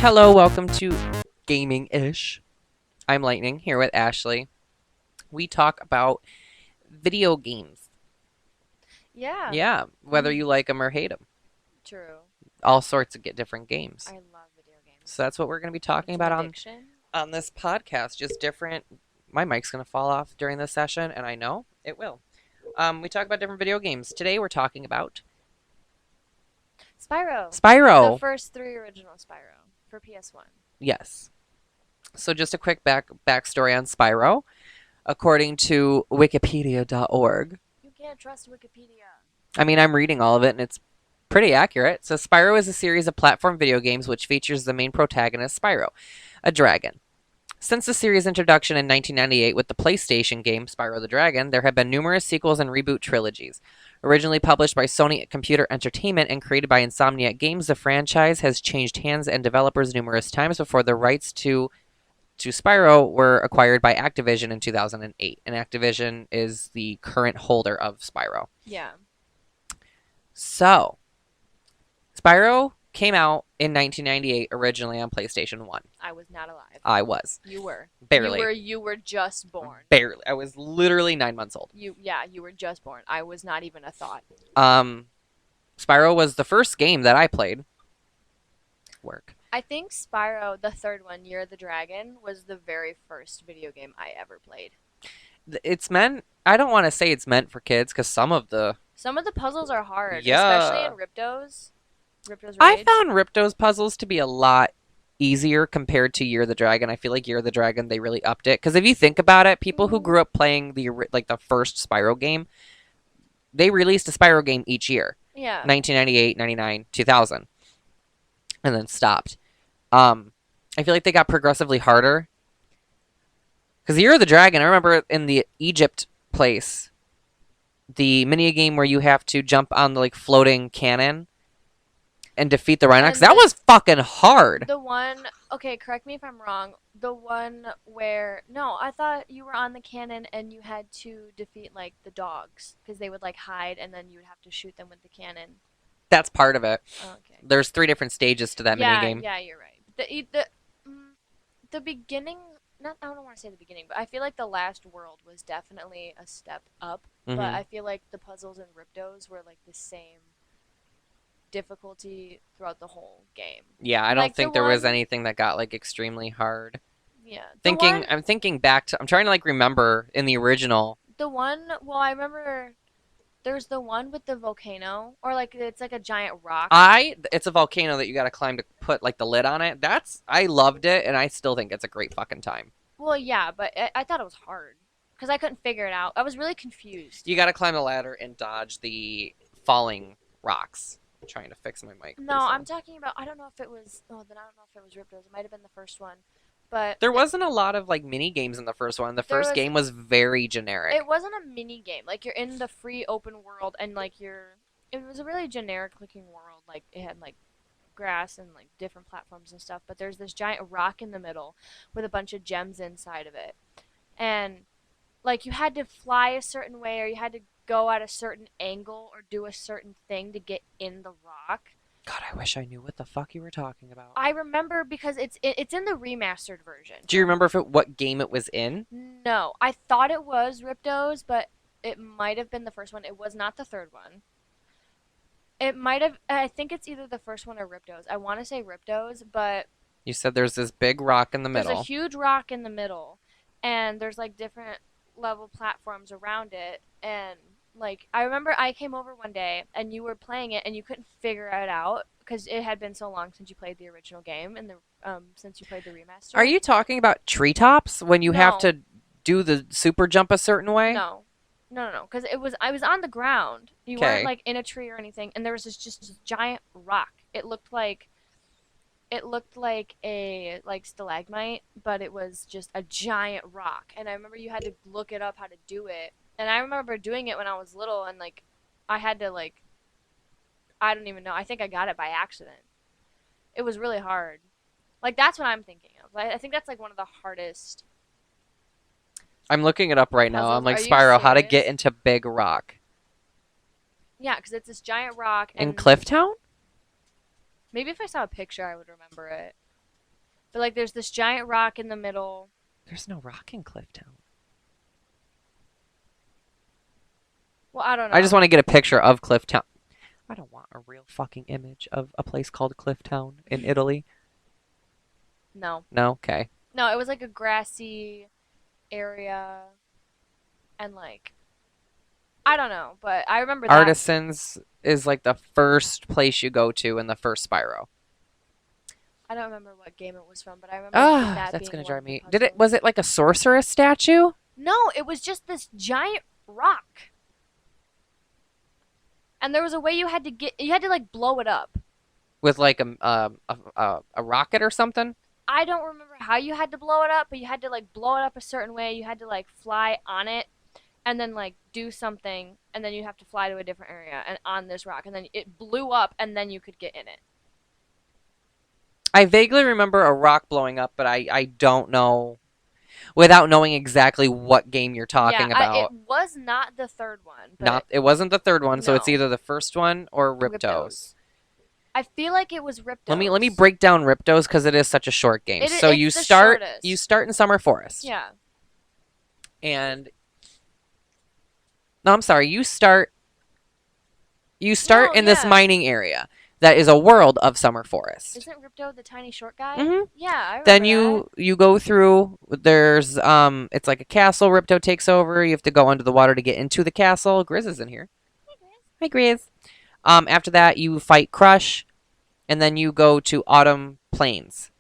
Hello, welcome to Gaming-ish. I'm Lightning, here with Ashley. We talk about video games. Yeah, Yeah, whether you like them or hate them. true. All sorts of different games. I love video So games. that's what we're going to be talking It's an about addiction. on this podcast. Just different... My mic's going to fall off during this session, and I know it will. We talk about different video games. Today we're talking about Spyro. The Spyro. first three original Spyro for PS1. Yes. So just a quick backstory on Spyro. According to wikipedia.org, You can't trust Wikipedia. I mean, I'm reading all of it and it's pretty accurate. So, Spyro is a series of platform video games which features the main protagonist, Spyro, a dragon. Since the series' introduction in 1998 with the PlayStation game Spyro the Dragon, there have been numerous sequels and reboot trilogies. Originally published by Sony Computer Entertainment and created by Insomniac Games, the franchise has changed hands and developers numerous times before the rights to Spyro were acquired by Activision in 2008, and Activision is the current holder of Spyro. Yeah. So, Spyro came out in 1998 originally on PlayStation 1. I was not alive. I was. You were. Barely. You were just born. Barely. I was literally 9 months old. You were just born. I was not even a thought. Spyro was the first game that I played. Work. I think Spyro, the third one, Year of the Dragon, was the very first video game I ever played. It's meant, I don't want to say it's meant for kids because some of the puzzles are hard, Yeah. especially in Ripto's Rage. I found Ripto's puzzles to be a lot easier compared to Year of the Dragon. I feel like Year of the Dragon, they really upped it. Because if you think about it, people who grew up playing the first Spyro game, they released a Spyro game each year. Yeah. 1998, 99, 2000. And then stopped. I feel like they got progressively harder. Because Year of the Dragon, I remember in the Egypt place, the mini game where you have to jump on the floating cannon and defeat the Rhinox. That was fucking hard. The one, okay, correct me if I'm wrong. The one where, no, I thought you were on the cannon and you had to defeat the dogs because they would hide and then you would have to shoot them with the cannon. That's part of it. Oh, okay. There's 3 different stages to that mini game. Yeah, you're right. The beginning, not I don't want to say the beginning, but I feel like the last world was definitely a step up. But I feel like the puzzles in Ripto's were the same difficulty throughout the whole game. Yeah, I don't think there was anything that got extremely hard. Yeah. I'm thinking back to, I'm trying to remember in the original. Well, I remember there's the one with the volcano, or it's a giant rock. It's a volcano that you gotta climb to put the lid on it. I loved it, and I still think it's a great fucking time. Well, yeah, but I thought it was hard because I couldn't figure it out. I was really confused. You gotta climb the ladder and dodge the falling rocks. I'm trying to fix my mic. No, I'm talking about. I don't know if it was. Oh, then I don't know if it was Ripto's. It might have been the first one, but there wasn't a lot of mini games in the first one. The first game was very generic. It wasn't a mini game. You're in the free open world, and It was a really generic looking world. It had grass and different platforms and stuff. But there's this giant rock in the middle with a bunch of gems inside of it, and you had to fly a certain way, or you had to go at a certain angle or do a certain thing to get in the rock. God, I wish I knew what the fuck you were talking about. I remember because it's in the remastered version. Do you remember what game it was in? No, I thought it was Ripto's, but it might have been the first one. It was not the third one. It might have. I think it's either the first one or Ripto's. I want to say Ripto's, but you said there's this big rock in the middle. There's a huge rock in the middle, and there's different level platforms around it, and I remember I came over one day and you were playing it and you couldn't figure it out because it had been so long since you played the original game and since you played the remaster. Are you talking about treetops when you have to do the super jump a certain way? No, because I was on the ground. You weren't in a tree or anything, and there was this giant rock. It looked like a stalagmite, but it was just a giant rock. And I remember you had to look it up how to do it. And I remember doing it when I was little, and I had to I don't even know. I think I got it by accident. It was really hard. That's what I'm thinking of. I think that's one of the hardest. I'm looking it up right now. Puzzles. I'm like, Are you Spyro, how to serious? get into Big Rock. Yeah, because it's this giant rock. In Clifftown? Maybe if I saw a picture, I would remember it. But like there's this giant rock in the middle. There's no rock in Clifftown. Well, I don't I just know. want to get a picture of Clifftown. I don't want a real fucking image of a place called Clifftown in Italy. No. No? Okay. No, it was like a grassy area and like I don't know, but I remember that. Artisans is like the first place you go to in the first Spyro. I don't remember what game it was from, but I remember Ah, that that's being gonna one drive of the me. puzzles. Was it like a sorceress statue? No, it was just this giant rock. And there was a way you had to like blow it up. With like a rocket or something? I don't remember how you had to blow it up, but you had to like blow it up a certain way. You had to like fly on it and then like do something and then you have to fly to a different area and on this rock and then it blew up and then you could get in it. I vaguely remember a rock blowing up, but I don't know without knowing exactly what game you're Yeah, talking it about. was not the third one, but Not it wasn't the third one, so it's no. either the first one or Riptos. Riptos. I feel like it was Let me Riptos. break down Riptos because it is such a short game. So It's the shortest. you start in Summer Forest. Yeah. And no, I'm sorry, you start No, in this yeah. mining area that is a world of Summer Forest. Isn't Ripto the tiny short guy? Mhm. Yeah, I remember Then that. you go through there's it's like a castle Ripto takes over. You have to go under the water to get into the castle. Grizz is in here. Hi Grizz. After that you fight Crush and then you go to Autumn Plains.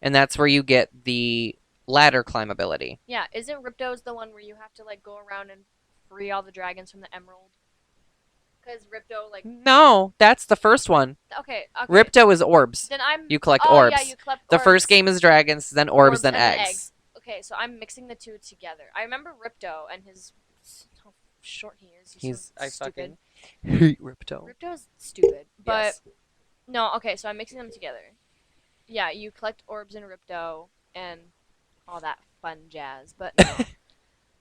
And that's where you get the ladder climb ability. Yeah, isn't Ripto's the one where you have to like go around and free all the dragons from the emerald? Because Ripto like No, that's the first one. okay. Ripto is orbs. Then I'm You collect oh orbs. yeah, you collect The orbs. first game is dragons, then orbs, then and then eggs. Okay, so I'm mixing the two together. I remember Ripto and his how short he is. He's so I stupid. fucking hate Ripto. Ripto's stupid, but Yes. no. Okay, so I'm mixing them together. Yeah, you collect orbs in Ripto and all that fun jazz, but no.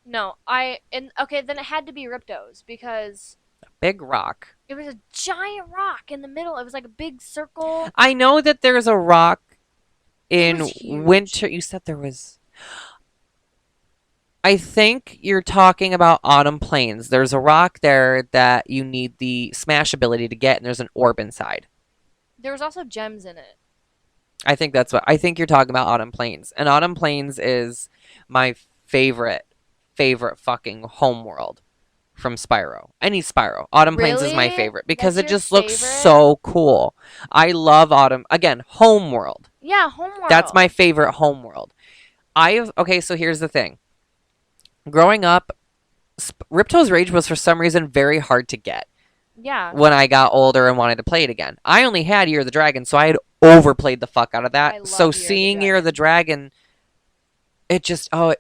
No, okay, then it had to be Ripto's because Big rock. it was a giant rock in the middle. It was like a big circle. I know that there's a rock It in was huge. winter. You said there was. I think you're talking about Autumn Plains. There's a rock there that you need the smash ability to get, and there's an orb inside. There was also gems in it. I think you're talking about Autumn Plains. And Autumn Plains is my favorite fucking homeworld from Spyro. Any Spyro. Autumn Plains is my Really? favorite because That's it your just looks favorite? so cool. I love Autumn. Again, homeworld. Yeah, Homeworld. That's my favorite homeworld. Okay, so here's the thing. Growing up, Ripto's Rage was for some reason very hard to get Yeah. when I got older and wanted to play it again. I only had Year of the Dragon, so I had overplayed the fuck out of I that. love So Year of the seeing Year of the Dragon, it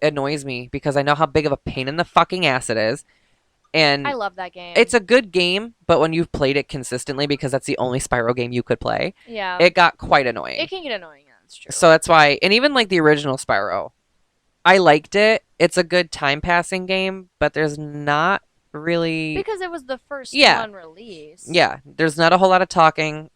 annoys me because I know how big of a pain in the fucking ass it is. And I love that game. it's a good game, but when you've played it consistently because that's the only Spyro game you could play, yeah. it got quite annoying. It can get annoying. Yeah, that's true. So that's why, and even like the original Spyro, I liked it. It's a good time passing game, but there's not really. Because it was the first Yeah. one released. Yeah, there's not a whole lot of talking.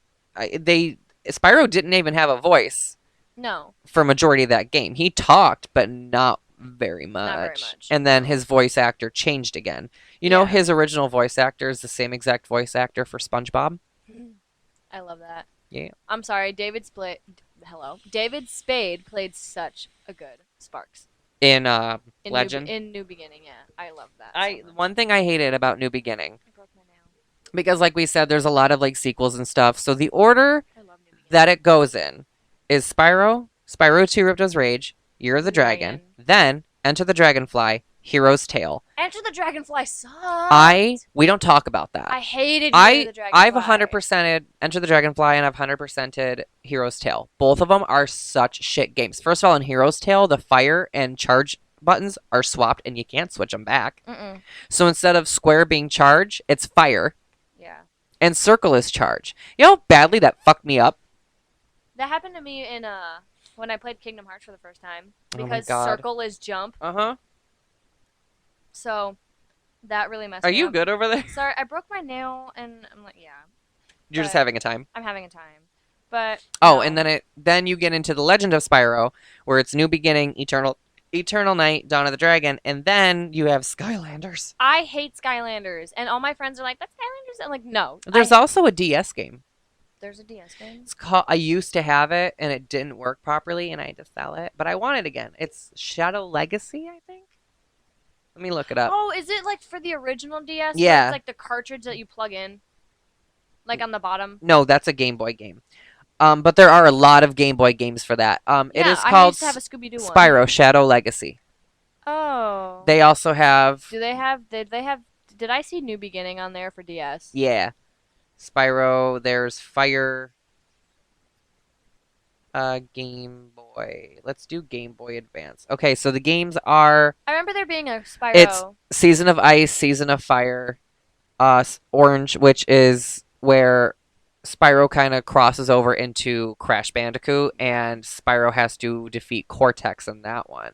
Spyro didn't even have a voice No. for majority of that game. He talked, but not very much. Not very much. And then his voice actor changed again. You know, Yeah. his original voice actor is the same exact voice actor for SpongeBob. I love that. Yeah. I'm sorry, David Spade played such a good Sparks. In In Legend. in New Beginning, yeah. I love that. so much. One thing I hated about New Beginning, I broke my nail. because like we said, there's a lot of like sequels and stuff. So the order I love New Beginning. that it goes in is Spyro 2 Ripto's Rage, Year of the Dragon, then Enter the Dragonfly, Hero's Tale. Enter the Dragonfly sucked. We don't talk about that. I hated Year of the Dragonfly. I've 100%ed Enter the Dragonfly and I've 100%ed Hero's Tale. Both of them are such shit games. First of all, in Hero's Tale, the fire and charge buttons are swapped and you can't switch them back. Mm-mm. So instead of square being charge, it's fire, Yeah. and circle is charge. You know how badly that fucked me up? That happened to me in when I played Kingdom Hearts for the first time Oh my because God. circle is jump. Uh-huh. So that really messed Are me you up. good over there? Sorry, I broke my nail and I'm like, yeah, You're just but- having a time. I'm having a time. But Oh, no. and then you get into the Legend of Spyro, where it's New Beginning, Eternal Night, Dawn of the Dragon, and then you have Skylanders. I hate Skylanders, and all my friends are like, "That's Skylanders." I'm like, "No." There's also a DS game. There's a DS game. It's called. I used to have it, and it didn't work properly, and I had to sell it. But I want it again. It's Shadow Legacy, I think. Let me look it up. Oh, is it like for the original DS? Where Yeah. it's like the cartridge that you plug in, like on the bottom. No, that's a Game Boy game. But there are a lot of Game Boy games for that. It Yeah, is I called used to have a Scooby-Doo one. Spyro Shadow Legacy. Oh. They also have, Do they have? Did they have? Did I see New Beginning on there for DS? yeah, Spyro. There's Fire. Game Boy. Let's do Game Boy Advance. Okay, so the games are I remember there being a Spyro. it's Season of Ice, Season of Fire, Orange, which is where Spyro kind of crosses over into Crash Bandicoot, and Spyro has to defeat Cortex in that one.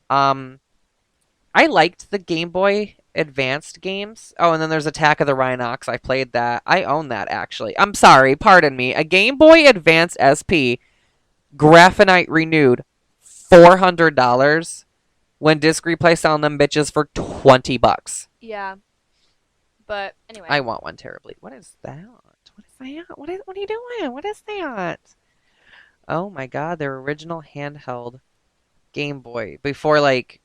Mhm. I liked the Game Boy Advanced games. Oh, and then there's Attack of the Rhinox. I played that. I own that, actually. I'm sorry, pardon me. A Game Boy Advance SP, Graphenite renewed, $400, when Disc Replay selling them bitches for $20. Yeah. But anyway. I want one terribly. What is that? What is that? What are you doing? What is that? Oh my god, their original handheld Game Boy. Before, like,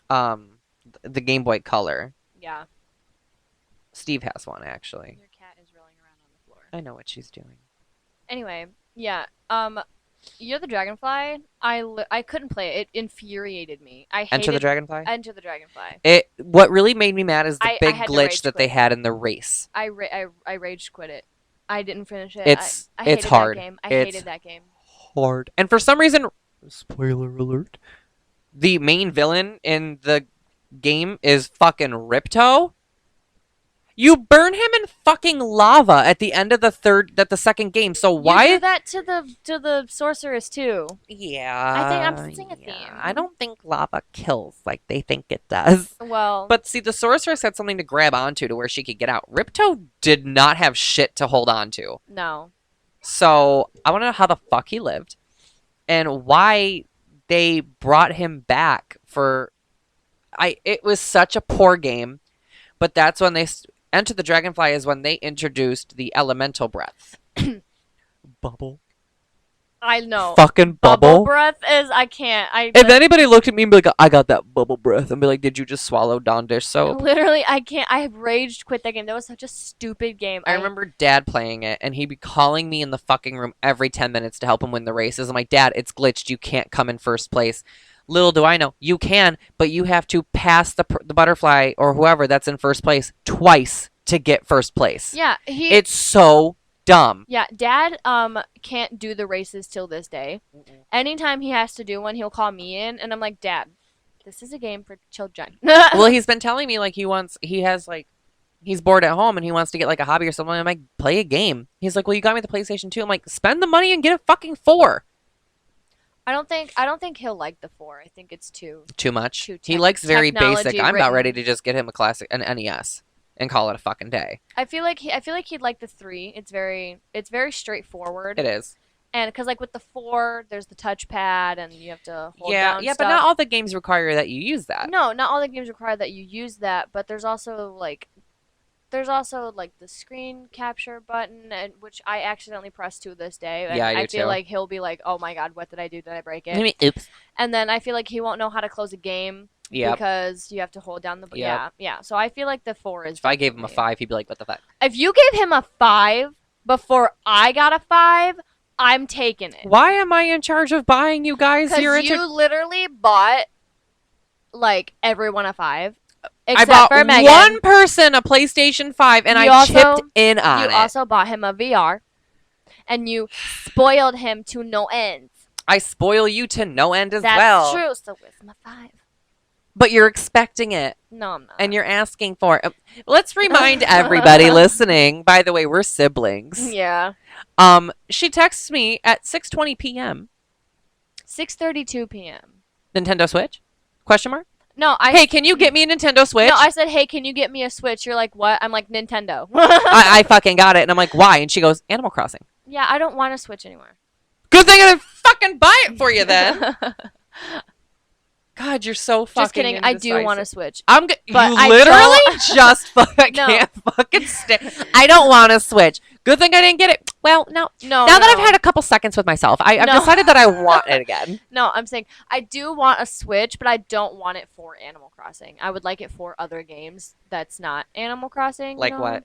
the Game Boy Color. Yeah. Steve has one, actually. Your cat is rolling around on the floor. I know what she's doing. Anyway, yeah. You're the Dragonfly. I couldn't play it. It infuriated me. I hated Enter the Dragonfly? Enter the Dragonfly. What really made me mad is the I big had to glitch rage that quit. they had in the race. I rage quit it. I didn't finish it. It's I hated hard. That game. I It's hated that game. hard. And for some reason, spoiler alert, the main villain in the game is fucking Ripto. You burn him in fucking lava at the end of the second game. So why? You do that to the sorceress too. Yeah. I think I'm sensing a theme. I don't think lava kills like they think it does. Well, But see, the sorceress had something to grab onto to where she could get out. Ripto did not have shit to hold on to. no. So I want to know how the fuck he lived and why they brought him back for. It was such a poor game, but that's when they Enter the Dragonfly is when they introduced the elemental breath. Bubble. I know. Fucking bubble. breath is I can't. If anybody looked at me and be like, I got that bubble breath, and be like, did you just swallow Dawn dish soap? Literally, I can't. I have raged quit that game. That was such a stupid game. I remember Dad playing it, and he'd be calling me in the fucking room every 10 minutes to help him win the races. I'm like, Dad, it's glitched. You can't come in first place. Little do I know, you can, but you have to pass the butterfly or whoever that's in first place twice to get first place. Yeah, It's so dumb. Yeah, Dad can't do the races till this day. Anytime he has to do one, he'll call me in, and I'm like, Dad, this is a game for children. Well, he's been telling me like he's bored at home and he wants to get like a hobby or something. I'm like, play a game. He's like, well, you got me the PlayStation 2. I'm like, spend the money and get a fucking 4. I don't think he'll like the 4. I think it's too much. Too He likes very technology basic. I'm about written. ready to just get him an NES and call it a fucking day. I feel like he'd like the 3. It's very straightforward. It is. And because like with the 4, there's the touchpad and you have to hold Yeah, down but stuff. not all the games require that you use that. No, not all the games require that you use that, but there's also like the screen capture button, and which I accidentally pressed to this day. And Yeah, I do I feel too. like he'll be like, "Oh my god, what did I do? Did I break it?" Maybe oops. And then I feel like he won't know how to close a game Yep. because you have to hold down the Yep. yeah. So I feel like the 4 is. If I gave him a definitely- 5, he'd be like, what the fuck? If you gave him a 5 before I got a 5, I'm taking it. Why am I in charge of buying you guys? Because you literally bought like everyone a 5. I Except bought for Megan. one person a PlayStation 5 and You I also- chipped in on You it. also bought him a VR, and you spoiled him to no end. I spoil you to no end as That's well. true. So where's my 5? But you're expecting it No, I'm not. and you're asking for it. Let's remind everybody listening, by the way, we're siblings. Yeah. She texts me at 6:20 p.m. 6:32 p.m. Nintendo Switch? Question mark? No, Hey, can you get me a Nintendo Switch? No, I said, hey, can you get me a Switch? You're like, what? I'm like, Nintendo. I fucking got it. And I'm like, why? And she goes, Animal Crossing. Yeah, I don't want to Switch anymore. Good thing I didn't fucking buy it for you then. God, you're so fucking Just kidding. I do want to indecisive. Switch. I'm good. But You I literally don't- just fucking No. can't fucking stand. I don't want to Switch. Good thing I didn't get it. Well, no. No. Now that no. I've had a couple seconds with myself, I've No. decided that I want it again. No, I'm saying I do want a Switch, but I don't want it for Animal Crossing. I would like it for other games that's not Animal Crossing. Like what?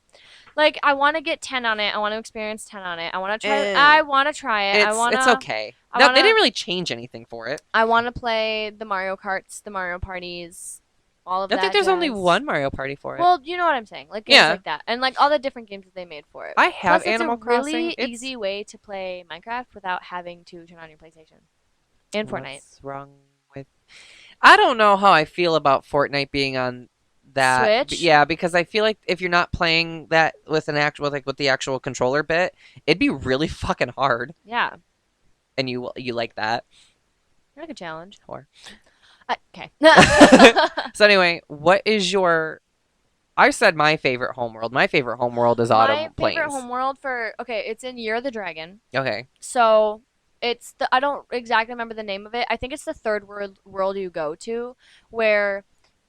Like I want to get 10 on it. I want to experience 10 on it. I want to try. Eh. I want to try it. It's okay. I No, wanna- they didn't really change anything for it. I want to play the Mario Karts, the Mario Parties, all of I that. think there's only jazz. one Mario Party for it. Well, you know what I'm saying, like games Yeah. like that, and like all the different games that they made for it. I have Plus, Animal it's a really Crossing. It's- easy way to play Minecraft without having to turn on your PlayStation and Fortnite. What's wrong with? I don't know how I feel about Fortnite being on that. Switch? Yeah, because I feel like if you're not playing that with an actual, like with the actual controller bit, it'd be really fucking hard. Yeah, And you like that. I like a challenge. Whore. Okay. So anyway, what is your? I said my favorite homeworld. My favorite homeworld is Autumn My Plains. favorite homeworld it's in Year of the Dragon. Okay. So it's I don't exactly remember the name of it. I think it's the third world you go to, where,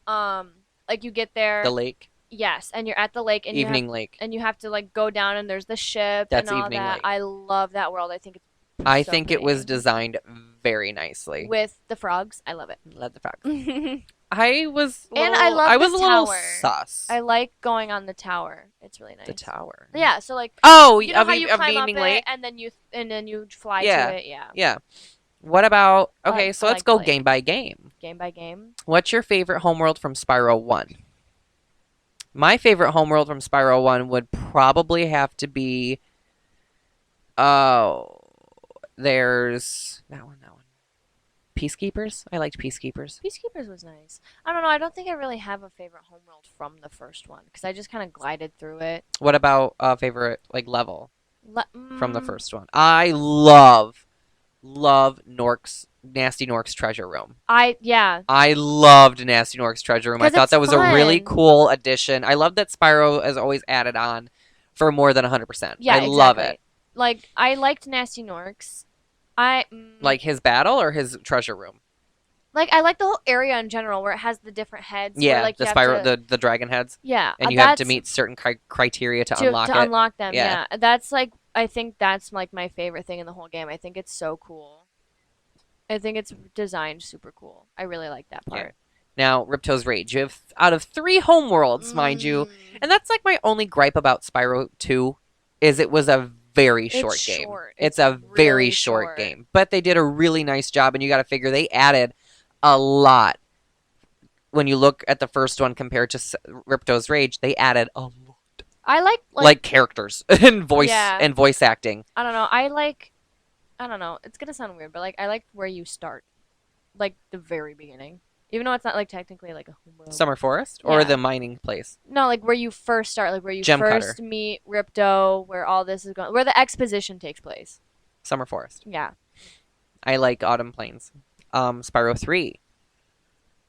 like you get there. The lake. Yes, and you're at the lake and Evening Lake. and you have to like go down and there's the ship That's and all Evening that. Lake. I love that world. I think it's I so think it was pretty. designed very nicely. With the frogs. I love it. Love the fact. And I was. I love I was the a little tower. sus. I like going on the tower. It's really nice. The tower. Yeah, so like Oh, you know how you of climb up Evening it Lake. and then you fly Yeah. to it. Yeah. Yeah. What about? I Okay, like- so I let's like the go lake. game by game. Game by game. What's your favorite homeworld from Spyro 1? My favorite homeworld from Spyro 1 would probably have to be. Oh, there's that one. Peacekeepers. I liked Peacekeepers. Peacekeepers was nice. I don't know. I don't think I really have a favorite homeworld from the first one because I just kind of glided through it. What about favorite like level from the Mm, first one? I love Nasty Nork's treasure room. Yeah. I loved Nasty Nork's treasure room. I 'Cause thought it's that was a really fun. cool addition. I love that Spyro has always added on for more than 100%. Yeah. I love it. exactly. Like I liked Nasty Norks. Like his battle or his treasure room? I like the whole area in general where it has the different heads. Yeah, where, like, the you have Spyro, to- the dragon heads, yeah, and you have to that's- meet certain criteria to to unlock it. unlock them. Yeah. Yeah. That's like I think that's like my favorite thing in the whole game. I think it's so cool. I think it's designed super cool. I really like that Yeah. part. Now, Ripto's Rage. You have out of 3 homeworlds, mind you, Mm. and that's like my only gripe about Spyro 2, is it was a very It's short game. short. It's a It's very really short short. game, but they did a really nice job, and you got to figure they added a lot. When you look at the first one compared to Ripto's Rage, they added a lot, I like characters and voice Yeah. and voice acting. I don't know. I don't know. It's gonna sound weird, but like I like where you start, like the very beginning. Even though it's not like technically like a homeworld. Summer Forest or Yeah. the mining place. No, like where you first start, like where you Gem first Cutter. meet Ripto, where all this is going, where the exposition takes place. Summer Forest. Yeah. I like Autumn Plains. Spyro 3.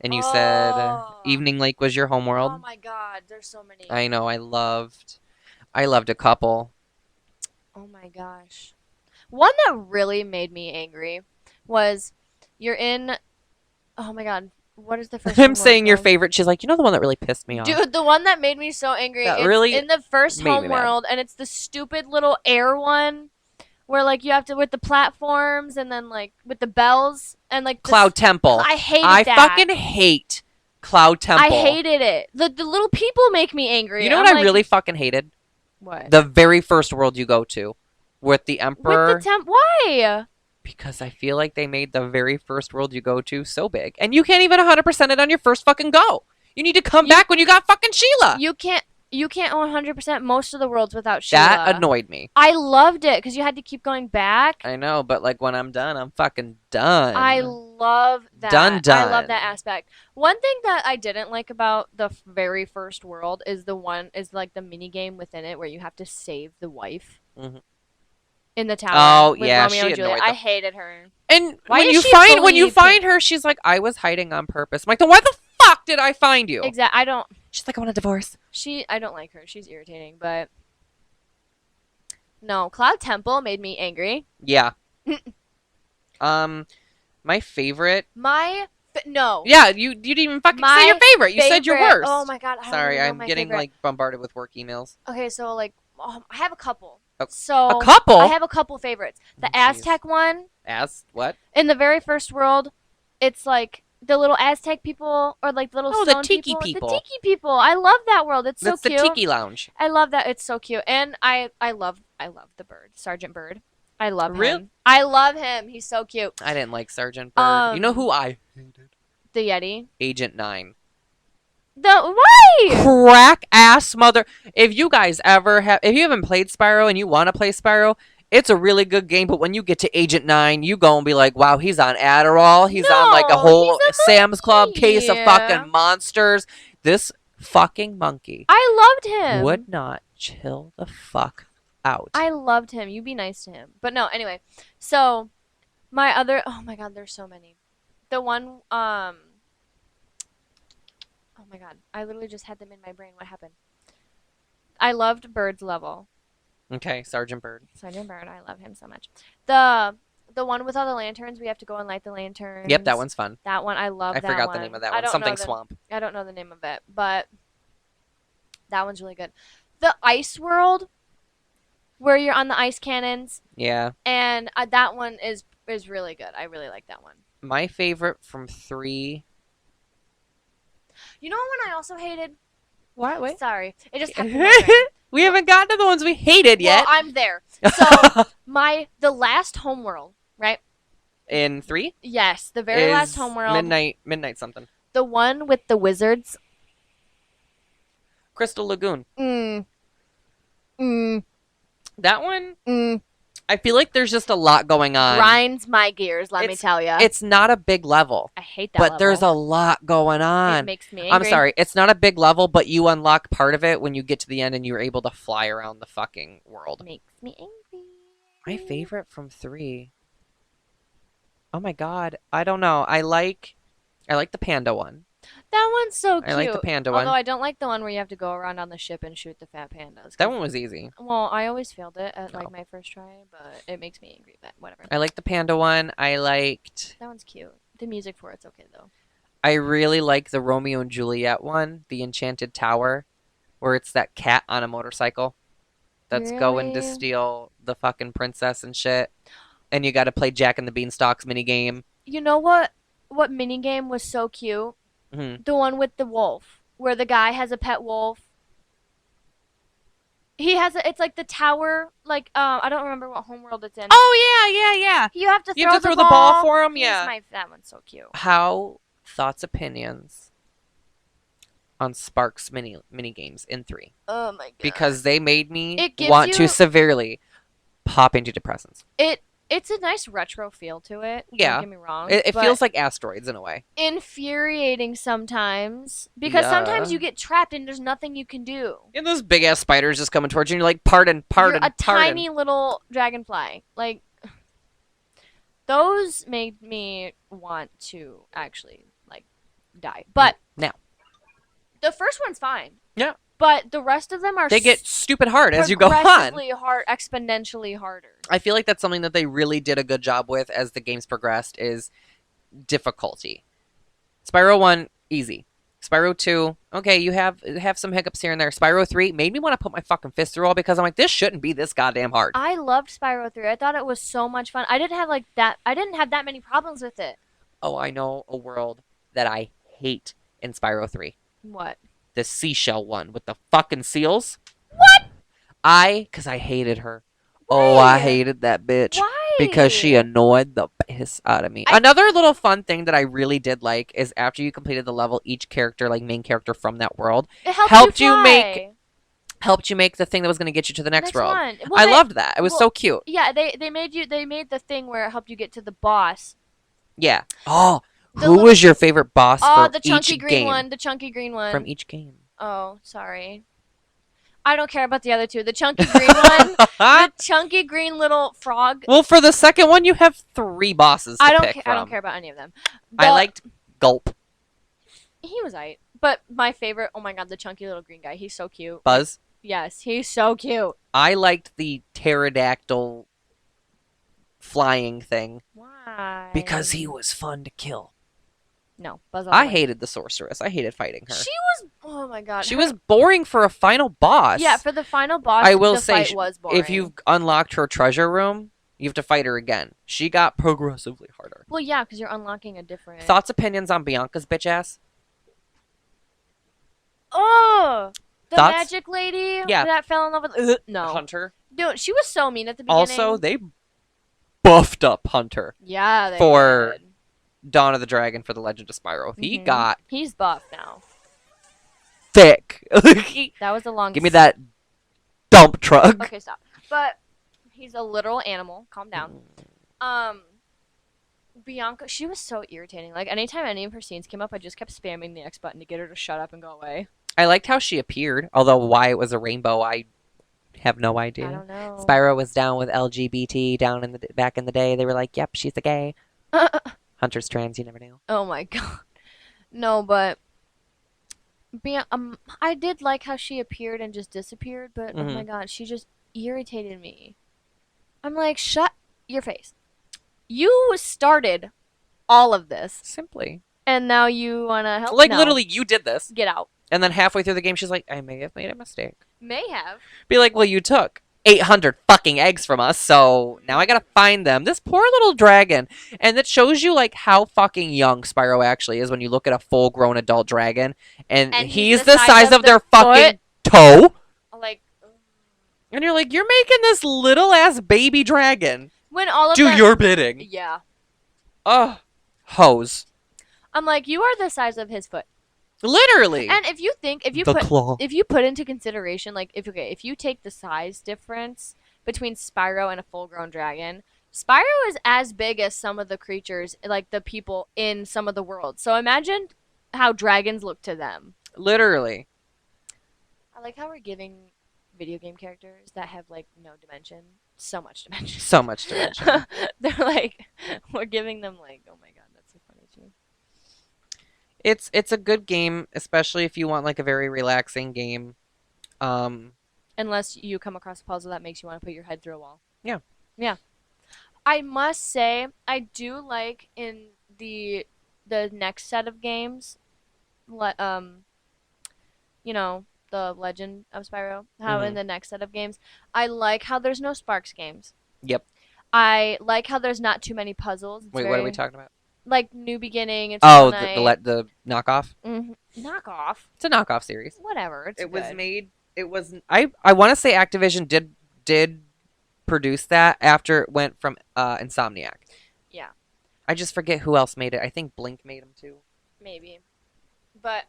And you said Oh. Evening Lake was your homeworld. Oh my God, there's so many. I know. I loved a couple. Oh my gosh. One that really made me angry was you're in. Oh my God, what is the first? I'm homeworld saying your called? favorite. She's like, you know the one that really pissed me off. Dude, the one that made me so angry. That It's really in the first made me mad. homeworld, and it's the stupid little air one, where like you have to with the platforms and then like with the bells and like the Cloud Temple. I hated I that. fucking hate Cloud Temple. I hated it. The little people make me angry. You know I'm what I like, really fucking hated? What? The very first world you go to with the Emperor. With the why? Because I feel like they made the very first world you go to so big. And you can't even 100% it on your first fucking go. You need to come back when you got fucking Sheila. You can't 100% most of the worlds without Sheila. That annoyed me. I loved it because you had to keep going back. I know, but like when I'm done, I'm fucking done. I love that. Done. I love that aspect. One thing that I didn't like about the very first world is like the mini game within it where you have to save the wife Mhm. in the tower. Oh, with yeah, Romeo she and Juliet. annoyed the- I hated her. And Why when is you she find fully her, she's like, I was hiding on purpose. I'm like, then why the fuck did I find you? Exactly. I don't. She's like, I want a divorce. I don't like her. She's irritating, but No, Cloud Temple made me angry. Yeah. My favorite. No. Yeah, you didn't even fucking say your My favorite. You said your favorite. Oh worst. my god, I don't Sorry, even know I'm my getting favorite. like bombarded with work emails. Okay, so like I have a couple. A, a So I couple? have a couple favorites. The Jeez. Aztec one As what? in the very first world, it's like the little Aztec people or like the little Oh, the stone tiki people. The people. tiki people. I love that world. It's so That's the cute. tiki lounge. I love that. It's so cute. And I love the bird, Sergeant Bird. I love Real? him. I love him. He's so cute. I didn't like Sergeant Bird. You know who I hated? The Yeti. Agent 9. The why? Crack ass mother. If you guys ever have, if you haven't played Spyro and you want to play Spyro, it's a really good game. But when you get to Agent 9, you go and be like, wow, he's on Adderall. He's on like a No, whole he's a Sam's Club case of monkey. fucking monsters. This fucking monkey I loved him. would not chill the fuck out. I loved him. You be nice to him. But no, anyway. So my other oh my god, there's so many. The one oh my god, I literally just had them in my brain. What happened? I loved Bird's level. Okay, Sergeant Bird. Sergeant Bird, I love him so much. The one with all the lanterns, we have to go and light the lanterns. Yep, that one's fun. That one, I love I that forgot one. the name of that I one. don't Something know the, Swamp. I don't know the name of it, but that one's really good. The ice world, where you're on the ice cannons, Yeah. and that one is really good. I really like that one. My favorite from 3. You know what one I also hated? What? Wait. Sorry, it just popped in my brain. We haven't gotten to the ones we hated yet. Well, I'm there. So the last Homeworld, right? In 3? Yes, the very last Homeworld. Midnight something. The one with the wizards. Crystal Lagoon. Mm. Mm. That one, Mm. I feel like there's just a lot going on. Grinds my gears, let me tell you. It's not a big level, I hate that but level. there's a lot going It on. makes me I'm angry. sorry, it's not a big level, but you unlock part of it when you get to the end and you're able to fly around the fucking world. Makes me angry. My favorite from 3. Oh my god, I don't know. I like the panda one. That one's so cute. I like the panda Although one. I don't like the one where you have to go around on the ship and shoot the fat pandas. That one was easy. Well, I always failed it at like Oh. my first try, but it makes me angry. But whatever. I like the panda one. I That one's cute. The music for it's okay though. really like the Romeo and Juliet one, the Enchanted Tower, where it's that cat on a motorcycle that's going to Really? steal the fucking princess and shit. And you got to play Jack and the Beanstalk's minigame. You know what? What minigame was so cute? Mm-hmm. The one with the wolf, where the guy has a pet wolf. He has a. It's like the tower. Like I don't remember what homeworld it's in. Oh, yeah. You have to You throw have to the throw the ball for him? Yeah. That one's so cute. How thoughts, opinions on Sparks mini games in 3? Oh my god. Because they made me It gives want you- to severely pop antidepressants. It's a nice retro feel to it. Yeah. Don't get me wrong. It but feels like asteroids in a way. infuriating sometimes because sometimes Yeah. you get trapped and there's nothing you can do. And those big ass spiders just coming towards you, and you're like, pardon. You're a tiny little dragonfly. Like those made me want to actually like die. But Now. the first one's fine. Yeah. But the rest of them are They get stupid hard as you go on. progressively hard, exponentially harder. I feel like that's something that they really did a good job with as the games progressed is difficulty. Spyro 1, easy. Spyro 2, okay, you have some hiccups here and there. Spyro 3 made me want to put my fucking fist through all because I'm like, this shouldn't be this goddamn hard. I loved Spyro 3. I thought it was so much fun. I didn't have that many problems with it. Oh, I know a world that I hate in Spyro 3. What? The seashell one with the fucking seals. What? Because I hated her. Oh, I Why? hated that bitch. Why? Because she annoyed the piss out of me. Another little fun thing that I really did like is after you completed the level, each character, like main character from that world, It helped helped you you fly. helped you make the thing that was going to get you to the next world. one. I loved that. It was well, so cute. Yeah, they made the thing where it helped you get to the boss. Yeah. Oh, The who little- was your favorite boss Oh, for the chunky each green game? one. The chunky green one. From each game. Oh, sorry. I don't care about the other two. The chunky green one. The chunky green little frog. Well, for the second one, you have 3 bosses to I don't pick care. from. I don't care about any of them. I liked Gulp. He was aight. But my favorite, oh my god, the chunky little green guy. He's so cute. Buzz. Yes, he's so cute. I liked the pterodactyl flying thing because he Why? was fun to kill. No, Buzz all the I way. hated the sorceress. I hated fighting her. She was. Oh my god. She was boring for a final boss. Yeah, for the final boss, I will the say, fight was boring. if you've unlocked her treasure room, you have to fight her again. She got progressively harder. Well, yeah, because you're unlocking a different. Thoughts, opinions on Bianca's bitch ass? Oh, the Thoughts? magic lady. Yeah. That fell in love with. No. Hunter. Dude, she was so mean at the beginning. Also, they buffed up Hunter Yeah, they for did. Dawn of the Dragon for the Legend of Spyro. He Mhm. got He's buff now. thick. That was the longest. Give me that dump truck. Okay, stop. But he's a literal animal. Calm down. Bianca, she was so irritating. Like anytime any of her scenes came up, I just kept spamming the X button to get her to shut up and go away. I liked how she appeared, although why it was a rainbow, I have no idea. I don't know. Spyro was down with LGBT down in the back in the day. They were like, "Yep, she's a gay." Hunter's trans. You never knew. Oh my god. No, but I did like how she appeared and just disappeared, but oh my god, she just irritated me. I'm like, shut your face. You started all of this, Simply, and now you wanna help? like No. literally, you did this, Get out. and then halfway through the game, she's like, "I may have made a mistake." May have. Be like, "Well, you took 800 fucking eggs from us, so now I gotta find them." This poor little dragon, and it shows you like how fucking young Spyro actually is when you look at a full-grown adult dragon, and he's the size of their fucking toe. Like And you're like, you're making this little ass baby dragon when all of do them, your bidding. Yeah. Ugh. Hose. I'm like, you are the size of his foot. Literally. And if you think, claw. if you put into consideration, like, if you take the size difference between Spyro and a full-grown dragon, Spyro is as big as some of the creatures, like the people in some of the worlds. So imagine how dragons look to them. Literally. I like how we're giving video game characters that have like no dimension so much dimension. So much dimension. They're like, we're giving them like, oh my god, that's so funny to me. It's a good game, especially if you want like a very relaxing game. Unless you come across a puzzle that makes you want to put your head through a wall. Yeah. Yeah. I must say, I do like in the next set of games, you know, the Legend of Spyro, how in the next set of games, I like how there's no Sparks games. Yep. I like how there's not too many puzzles. It's Wait, what are we talking about? Like New Beginning and Oh, Night. the knockoff. Knockoff. It's a knockoff series. Whatever. It was made. It was. I want to say Activision did produce that after it went from Insomniac. Yeah. I just forget who else made it. I think Blink made them too. Maybe. But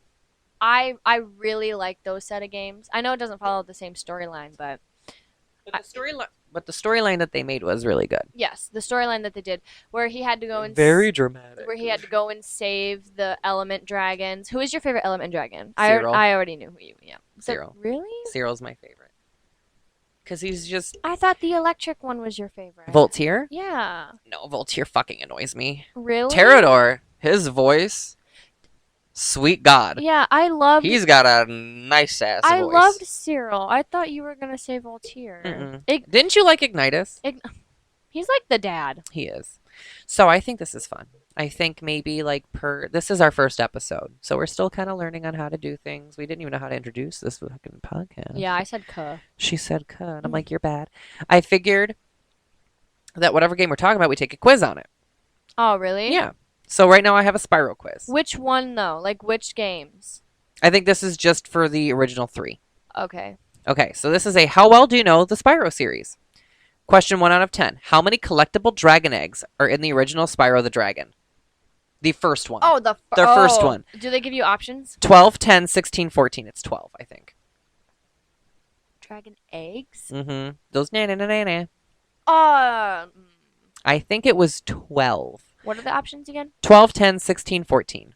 I really like those set of games. I know it doesn't follow the same storyline, but the storyline that they made was really good. yes, the storyline that they did, where he had to go and Very dramatic. where he had to go and save the element dragons. Who is your favorite element dragon? Cyril. I already knew who you. Yeah, Cyril. Really? Cyril's my favorite. Because he's just I thought the electric one was your favorite. Voltaire. Yeah. No, Voltaire fucking annoys me. Really? Pterodor, his voice, sweet God. Yeah, I loved. He's got a nice ass I voice. loved Cyril. I thought you were gonna say Voltaire. Didn't you like Ignitus? He's like the dad. He is. So I think this is fun. I think maybe like this is our first episode, so we're still kind of learning on how to do things. We didn't even know how to introduce this fucking podcast. Yeah, I said "cuh." She said "cuh," and I'm like, you're bad. I figured that whatever game we're talking about, we take a quiz on it. Oh, really? Yeah. So right now I have a Spyro quiz. Which one though? Like which games? I think this is just for the original 3. Okay. Okay, so this is a how well do you know the Spyro series? Question 1 out of 10. How many collectible dragon eggs are in the original Spyro the Dragon? The first one. Oh, their first one. Do they give you options? 12, 10, 16, 14. It's 12, I think. Dragon eggs? Mm-hmm. Those na-na-na-na-na. Uh, I think it was 12. What are the options again? 12, 10, 16, 14.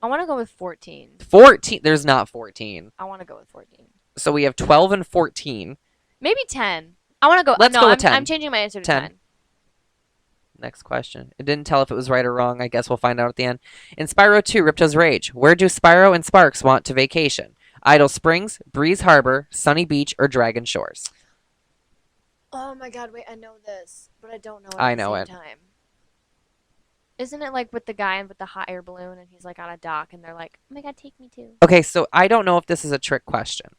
I want to go with 14. 14. There's not 14. I want to go with 14. So we have 12 and 14. Maybe 10. I want to go. Let's no, go with 10. I'm changing my answer to 10. Next question. It didn't tell if it was right or wrong. I guess we'll find out at the end. In Spyro 2, Ripto's Rage, where do Spyro and Sparks want to vacation? Idle Springs, Breeze Harbor, Sunny Beach, or Dragon Shores? Oh my god, wait, I know this, but I don't know it I at the know same it. time. Isn't it like with the guy with the hot air balloon and he's like on a dock and they're like, oh my god, take me too. Okay, so I don't know if this is a trick question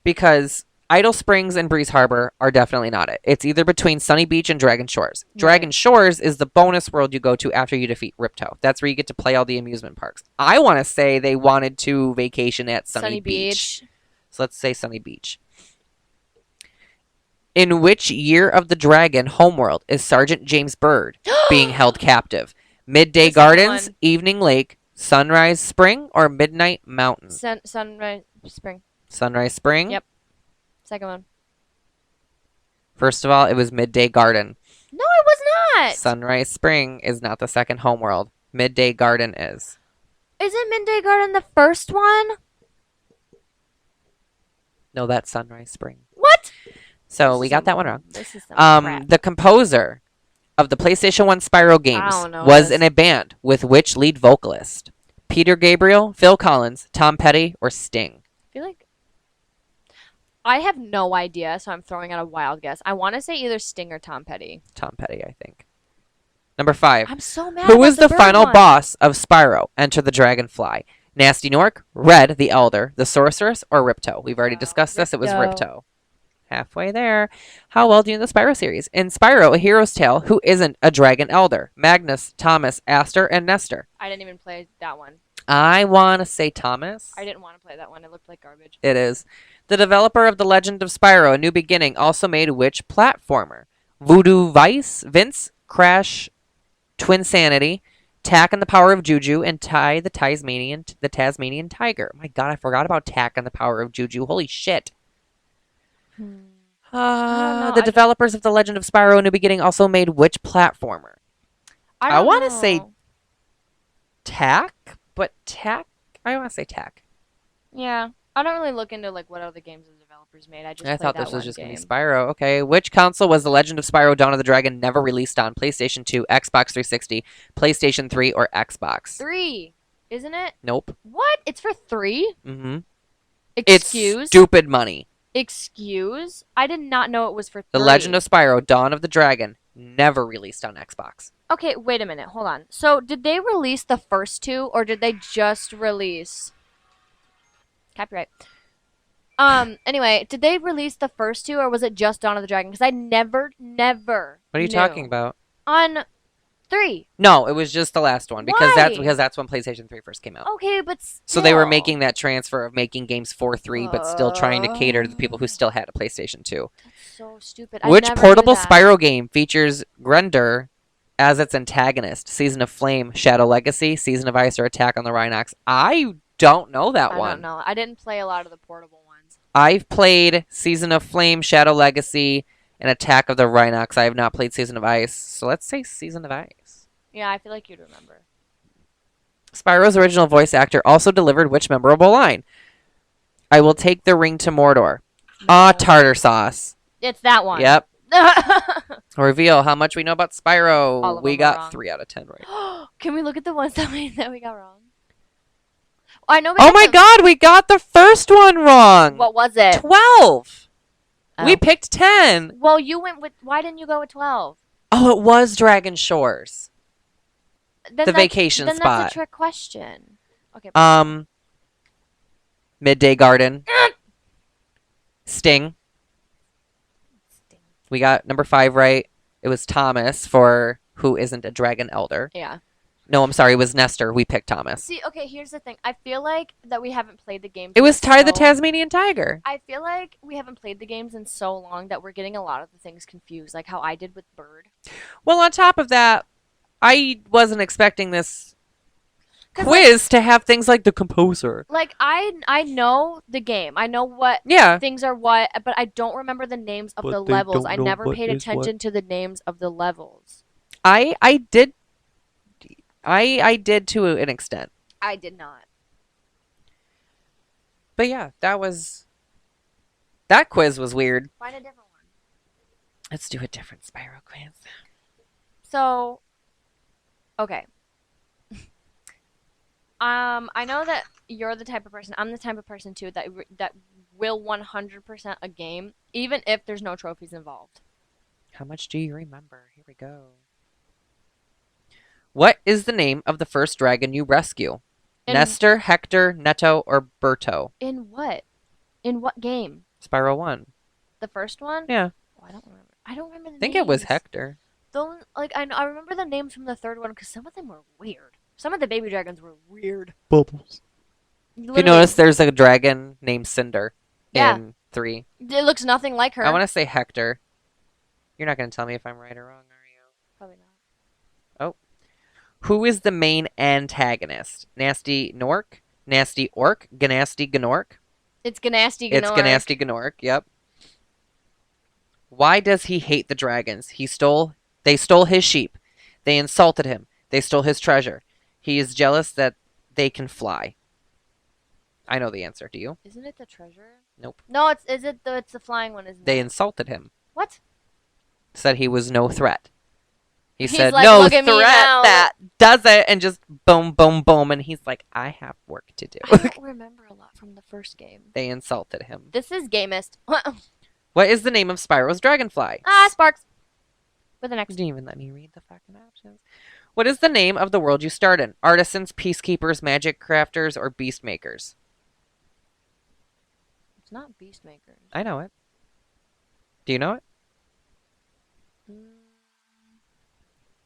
because Idle Springs and Breeze Harbor are definitely not it. It's either between Sunny Beach and Dragon Shores. Dragon Right. Shores is the bonus world you go to after you defeat Ripto. That's where you get to play all the amusement parks. I want to say they wanted to vacation at Sunny Beach. So let's say Sunny Beach. In which year of the Dragon Homeworld is Sergeant James Byrd being held captive? Midday The second Gardens, one. Evening Lake, Sunrise Spring, or Midnight Mountain? Sunrise Spring. Sunrise Spring? Yep. Second one. First of all, it was Midday Garden. No, it was not. Sunrise Spring is not the second Homeworld. Midday Garden is. Isn't Midday Garden the first one? No, that's Sunrise Spring. What? So we got that one wrong. This is some crap. The composer of the PlayStation 1 Spyro games don't know was this. in a band with which lead vocalist? Peter Gabriel, Phil Collins, Tom Petty, or Sting? I feel like I have no idea, so I'm throwing out a wild guess. I want to say either Sting or Tom Petty. Tom Petty, I think. Number 5. I'm so mad. Who about is the bird final one. boss of Spyro? Enter the Dragonfly. Nasty Nork, Red the Elder, the Sorceress, or Ripto? We've already discussed this. It was Ripto. Ripto. Halfway there. How well do you know the Spyro series? In Spyro, A Hero's Tale, who isn't a Dragon Elder? Magnus, Thomas, Aster, and Nestor. I didn't even play that one. I want to say Thomas. I didn't want to play that one. It looked like garbage. It is. The developer of The Legend of Spyro, A New Beginning, also made which platformer? Voodoo Vince, Crash, Twinsanity, Tack and the Power of Juju, and Ty the Tasmanian Tiger. My God, I forgot about Tack and the Power of Juju. Holy shit. know. The developers of The Legend of Spyro, A New Beginning also made which platformer? I don't wanna know. say Tack, but Tack. I want to say Tack. Yeah. I don't really look into like what other games the developers made. I just I played thought that this was one just going to game. be Spyro. Okay. Which console was The Legend of Spyro Dawn of the Dragon never released on? PlayStation 2, Xbox 360, PlayStation 3, or Xbox? 3, isn't it? Nope. What? It's for 3? Mm-hmm. Excuse? It's stupid money. Excuse? I did not know it was for 3. The Legend of Spyro Dawn of the Dragon never released on Xbox. Okay, wait a minute. Hold on. So, did they release the first 2 or did they just release copyright? Anyway, did they release the first 2 or was it just Dawn of the Dragon? Because I never What are you knew. talking about? On 3. No, it was just the last one because Why? that's when PlayStation 3 first came out. Okay, but still. So they were making that transfer of making games for 3 but still trying to cater to the people who still had a PlayStation 2. That's so stupid. Which I never portable knew that. Spyro game features Grendor as its antagonist? Season of Flame, Shadow Legacy, Season of Ice, or Attack on the Rhinox? I don't know that I one. don't know. I didn't play a lot of the portable ones. I've played Season of Flame, Shadow Legacy, and Attack of the Rhinox. I have not played Season of Ice, so let's say Season of Ice. Yeah, I feel like you'd remember. Spyro's original voice actor also delivered which memorable line? I will take the ring to Mordor. Ah, tartar sauce. It's that one. Yep. Reveal how much we know about Spyro. All of We them are got wrong. 3 out of 10 right. Can we look at the ones that we got wrong? I know. Oh my God, we got the first one wrong. What was it? 12. Oh. We picked 10. Well, you went with. Why didn't you go with 12? Oh, it was Dragon Shores. Then The vacation then spot. That's a trick question. Okay. Midday Garden. Sting. We got number 5 right. It was Thomas for who isn't a Dragon Elder. Yeah. No, I'm sorry. It was Nestor. We picked Thomas. See, okay, here's the thing. I feel like that we haven't played the games. It was in Ty the so- Tasmanian Tiger. I feel like we haven't played the games in so long that we're getting a lot of the things confused, like how I did with Bird. Well, on top of that, I wasn't expecting this 'Cause, quiz to have things like the composer. Like I know the game. I know what Yeah. things are what, but I don't remember the names of But the they levels. don't I know never what paid is what. attention to the names of the levels. I did to an extent. I did not. But yeah, that quiz was weird. Find a different one. Let's do a different Spyro quiz. So, okay. I know that you're the type of person. I'm the type of person too that will 100% a game, even if there's no trophies involved. How much do you remember? Here we go. What is the name of the first dragon you rescue? In Nestor, Hector, Netto, or Berto? in what? In what game? Spyro 1. The first one? Yeah, Oh, I don't remember. I don't remember I the think it was names. Hector. Though, like I remember the names from the third one because some of them were weird. Some of the baby dragons were weird. Bubbles. If you Literally, notice, there's a dragon named Cinder yeah. in 3. It looks nothing like I her. want to say Hector. You're not going to tell me if I'm right or wrong, are you? Probably not. Oh. Who is the main antagonist? Nasty Nork? Nasty Orc? Ganasty Gnork? It's Ganasty It's Gnork. Ganasty Gnork, yep. Why does he hate the dragons? They stole his sheep. They insulted him. They stole his treasure. He is jealous that they can fly. I know the answer. Do you? Isn't it the treasure? Nope. No, it's the flying one, isn't They it? insulted him. What? Said he was no threat. He He's said, like, no look at me threat now. that does it, and just boom, boom, boom. And he's like, I have work to do. I don't remember a lot from the first game. They insulted him. This is Gamist. What is the name of Spyro's Dragonfly? Sparks. With an You X. didn't even let me read the fucking options. What is the name of the world you start in? Artisans, peacekeepers, magic crafters, or beast makers? It's not Beastmakers. I know it. Do you know it?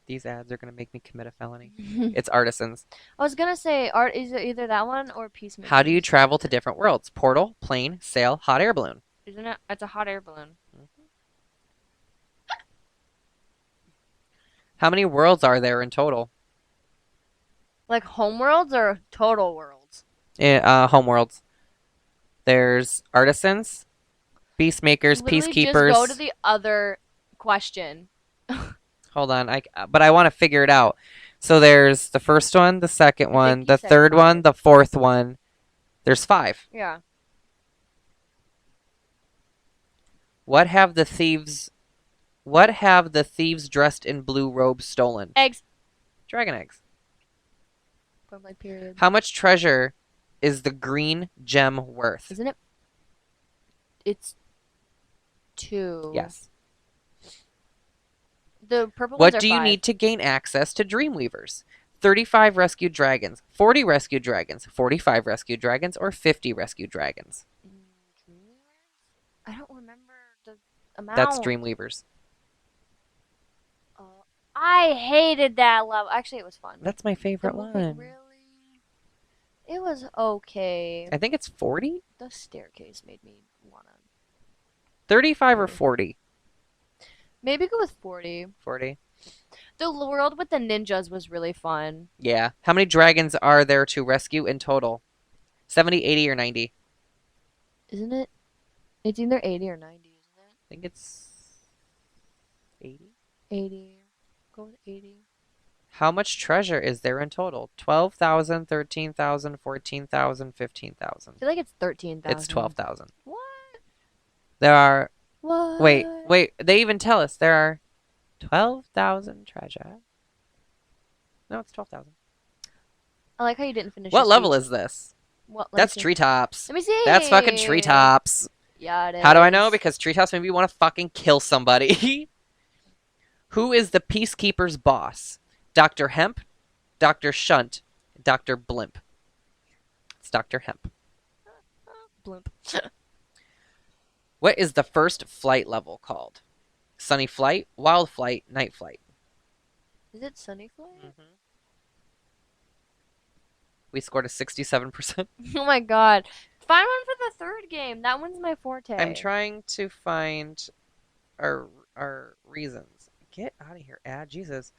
These ads are going to make me commit a felony. It's artisans. I was gonna say art is either that one or Peacemaker. How do you travel to different worlds? Portal, plane, sail, hot air balloon. Isn't it? It's a hot air balloon. How many worlds are there in total? Like Homeworlds or Total Worlds? Homeworlds. There's artisans, beast makers, Literally peacekeepers. just go to the other question. Hold on, but I want to figure it out. So there's the first one, the second one, you the said third one, 5. the fourth one. There's 5. Yeah. What have the thieves dressed in blue robes stolen? Eggs. Dragon eggs. Point blank period. How much treasure is the green gem worth? Isn't it? It's 2. Yes. The purple ones What are do you 5. need to gain access to Dreamweavers? 35 rescued dragons, 40 rescued dragons, 45 rescued dragons, or 50 rescued dragons? Dreamweavers? I don't remember the amount. That's Dreamweavers. I hated that level. Actually, it was fun. That's my favorite The movie one. really, it was okay. I think it's 40? The staircase made me wanna 35 or 40? maybe go with 40. 40. The world with the ninjas was really fun. Yeah. How many dragons are there to rescue in total? 70, 80, or 90? Isn't it? It's either 80 or 90, isn't it? I think it's 80. 80. Go with 80. How much treasure is there in total? 12,000, 13,000, 14,000, 15,000. I feel like it's 13,000. It's 12,000. What? There are... What? Wait. They even tell us there are 12,000 treasure. No, it's 12,000. I like how you didn't finish. What your level speech. is this? What? That's treetops. Let me see. That's fucking treetops. Yeah, it is. How do I know? Because treetops made me want to fucking kill somebody. Who is the Peacekeeper's boss? Dr. Hemp, Dr. Shunt, Dr. Blimp. It's Dr. Hemp. Blimp. What is the first flight level called? Sunny Flight, Wild Flight, Night Flight. Is it Sunny Flight? Mm-hmm. We scored a 67%. Oh my god. Find one for the third game. That one's my forte. I'm trying to find our reasons. Get out of here, ad. Jesus.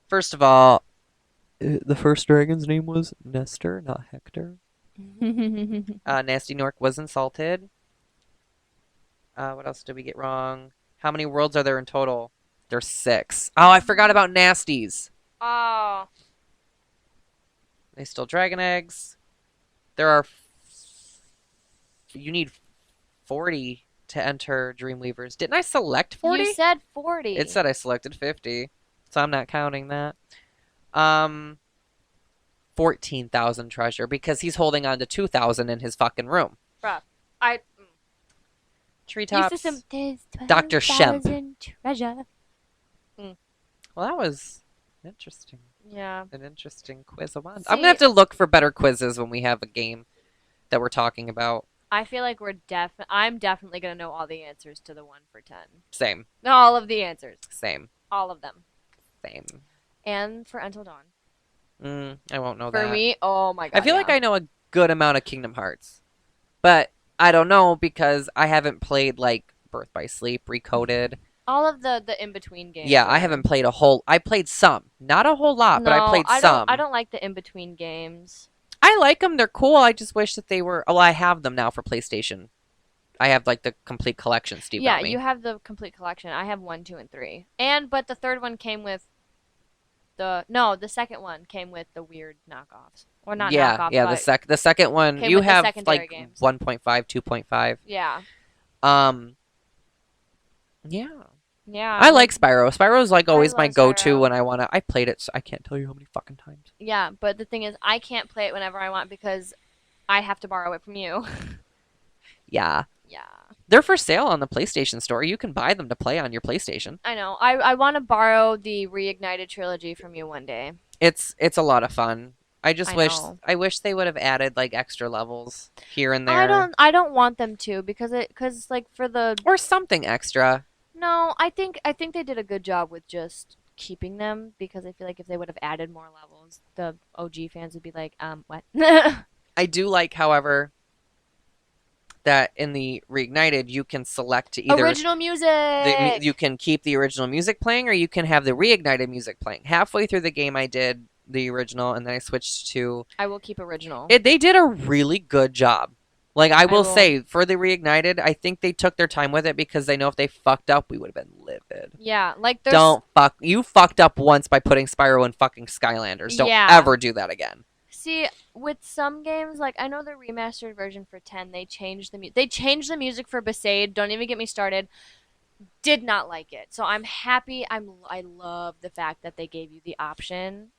First of all, the first dragon's name was Nestor, not Hector. Nasty Nork was insulted. What else did we get wrong? How many worlds are there in total? There's 6. Oh, I forgot about Nasties. Oh. They steal dragon eggs. There are... You need 40 to enter Dreamweavers. Didn't I select 40? You said 40. It said I selected 50, so I'm not counting that. 14,000 treasure because he's holding on to 2,000 in his fucking room. Bruh. I Treetops. Some Dr. Shemp. treasure. Well, that was interesting. Yeah. An interesting quiz. I'm See- gonna have to look for better quizzes when we have a game that we're talking about. I feel like I'm definitely gonna know all the answers to the 1 for 10. Same. All of the answers. Same. All of them. Same. And for Until Dawn. I won't know For that. me, oh my god. I feel like I know a good amount of Kingdom Hearts, but I don't know because I haven't played like Birth by Sleep, Recoded. all of the in-between games. Yeah, I haven't played a whole. I played some, not a whole lot, but I played some. I don't like the in-between games. I like them. They're cool. I just wish that they were. Oh, I have them now for PlayStation. I have like the complete collection. Steve, Yeah, me. you have the complete collection. I have 1, 2, and 3. But the third one came with the second one came with the weird knockoffs. Or not knockoffs. Yeah. But The second one came you with the have secondary like games. 1.5, 2.5. Yeah. Yeah. Yeah. I like Spyro. Spyro's like always my love go-to Spyro. when I wanna. I played it. So I can't tell you how many fucking times. Yeah, but the thing is, I can't play it whenever I want because I have to borrow it from you. Yeah. Yeah. They're for sale on the PlayStation Store. You can buy them to play on your PlayStation. I know. I want to borrow the Reignited trilogy from you one day. It's a lot of fun. I just I wish know. I wish they would have added like extra levels here and there. I don't want them to because like for the Or something extra. no, I think they did a good job with just keeping them because I feel like if they would have added more levels, the OG fans would be like, what? I do like, however, that in the Reignited you can select to either Original music. you can keep the original music playing or you can have the Reignited music playing. Halfway through the game I did the original and then I switched to I will keep original. they did a really good job. Like I will will. say for the Reignited, I think they took their time with it because they know if they fucked up, we would have been livid. Yeah, like there's Don't fuck. You fucked up once by putting Spyro in fucking Skylanders. Don't Yeah. ever do that again. See, with some games, like I know the remastered version for 10, they changed the music for Besaid. Don't even get me started. Did not like it. So I'm happy. I love the fact that they gave you the option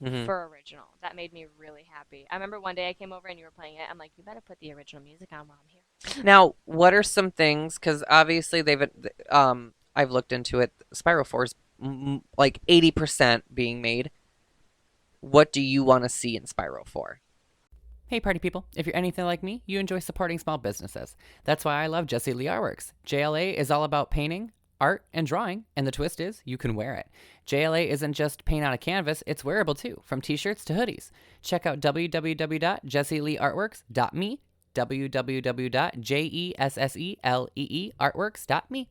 Mhm. for original. That made me really happy. I remember one day I came over and you were playing it. I'm like, you better put the original music on while I'm here. Now, what are some things? Because obviously I've looked into it. Spyro 4 is like 80% being made. What do you want to see in Spyro 4? Hey, party people. If you're anything like me, you enjoy supporting small businesses. That's why I love Jesse Lee Artworks. JLA is all about painting, art, and drawing, and the twist is you can wear it. JLA isn't just paint on a canvas, it's wearable too, from t-shirts to hoodies. Check out www.jesseleeartworks.me, www.jesseleeartworks.me.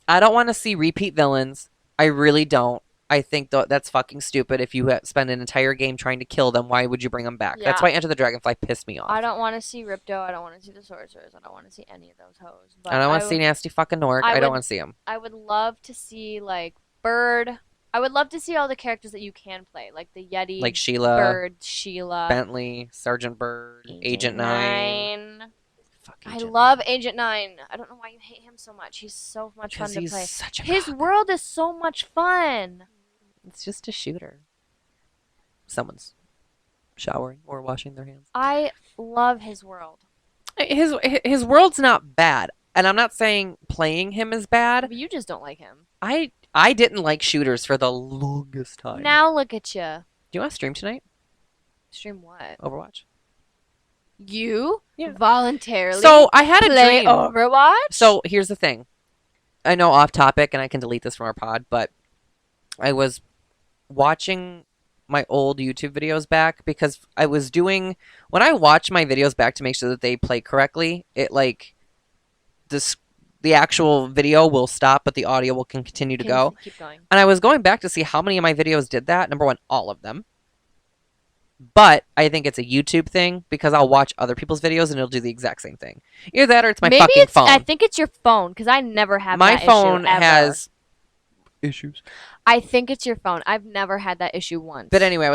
I don't want to see repeat villains. I really don't. I think that's fucking stupid. If you spend an entire game trying to kill them, why would you bring them back? Yeah. That's why Enter the Dragonfly pissed me off. I don't want to see Ripto. I don't want to see the Sorcerers. I don't want to see any of those hoes. But I don't want to see Nasty fucking Nork. I don't want to see him. I would love to see like Bird. I would love to see all the characters that you can play, like the Yeti, Like Sheila, Bird, Sheila, Bentley, Sergeant Bird, Agent 9. Fuck I Agent love 9. Agent 9. I don't know why you hate him so much. He's so much fun 'Cause to he's play. such a His cock. world is so much fun. It's just a shooter. Someone's showering or washing their hands. I love his world. His world's not bad, and I'm not saying playing him is bad. But you just don't like him. I didn't like shooters for the longest time. Now look at you. Do you want to stream tonight? Stream what? Overwatch. You Yeah. voluntarily So I had a play dream. Overwatch? So here's the thing. I know off topic, and I can delete this from our pod, but I was watching my old YouTube videos back because I was doing when I watch my videos back to make sure that they play correctly. It like the actual video will stop, but the audio will continue to go. Keep going. And I was going back to see how many of my videos did that. Number one, all of them. But I think it's a YouTube thing because I'll watch other people's videos and it'll do the exact same thing. Either that or it's my Maybe fucking phone. I think it's your phone because I never have My that phone issue, ever. has issues. I think it's your phone. I've never had that issue once. But anyway, I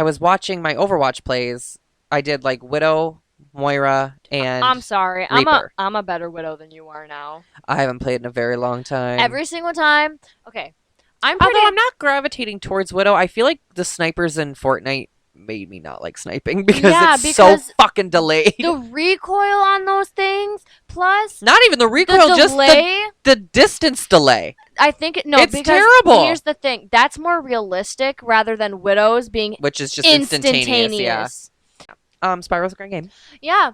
was watching my Overwatch plays. I did like Widow Moira, and I'm sorry. Reaper. I'm a better Widow than you are now. I haven't played in a very long time. Every single time. Okay. Although I'm not gravitating towards Widow, I feel like the snipers in Fortnite made me not like sniping because it's so fucking delayed. The recoil on those things, plus not even the recoil, just the distance delay. I think it's terrible. Here's the thing: that's more realistic rather than Widow's being, which is just instantaneous. Yeah. Spyro's a great game. Yeah.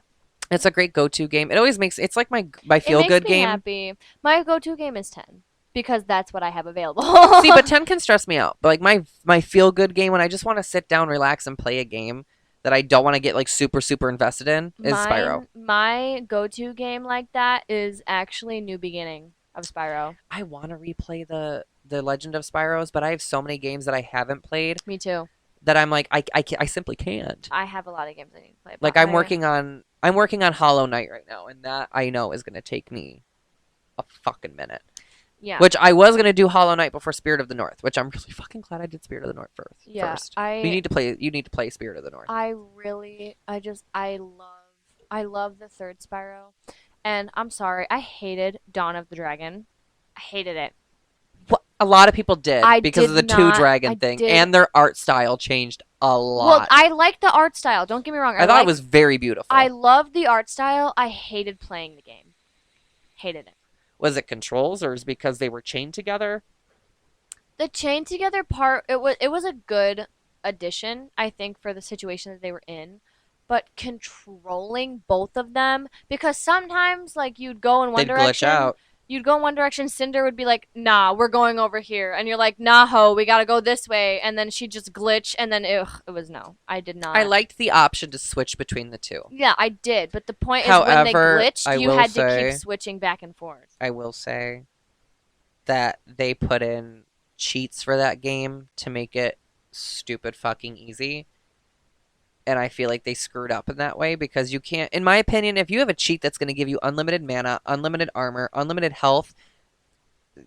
It's a great go-to game. It always makes it's like my feel-good game. Happy. My go-to game is 10 because that's what I have available. See, but 10 can stress me out. But like my feel-good game when I just want to sit down, relax, and play a game that I don't want to get like super invested in is Spyro. My go-to game like that is actually New Beginning of Spyro. I want to replay the Legend of Spyros, but I have so many games that I haven't played. Me too. That I'm like I simply can't. I have a lot of games I need to play. Like I'm working on Hollow Knight right now, and that I know is gonna take me a fucking minute. Yeah. Which I was gonna do Hollow Knight before Spirit of the North, which I'm really fucking glad I did Spirit of the North first. Yeah. You need to play Spirit of the North. I love the third Spyro, and I'm sorry, I hated Dawn of the Dragon. I hated it. A lot of people did because of the two dragon thing, and their art style changed a lot. Well, I like the art style. Don't get me wrong. I thought it was very beautiful. I loved the art style. I hated playing the game. Hated it. Was it controls, or is it because they were chained together? The chained together part, it was a good addition, I think, for the situation that they were in. But controlling both of them, because sometimes like you'd go in one direction. Glitch out. You'd go in one direction, Cinder would be like, nah, we're going over here. And you're like, nah, ho, we gotta go this way. And then she'd just glitch, and then it was no. I did not. I liked the option to switch between the two. Yeah, I did. But the point is when they glitched, you had to keep switching back and forth. I will say that they put in cheats for that game to make it stupid fucking easy. And I feel like they screwed up in that way because you can't, in my opinion, if you have a cheat that's going to give you unlimited mana, unlimited armor, unlimited health,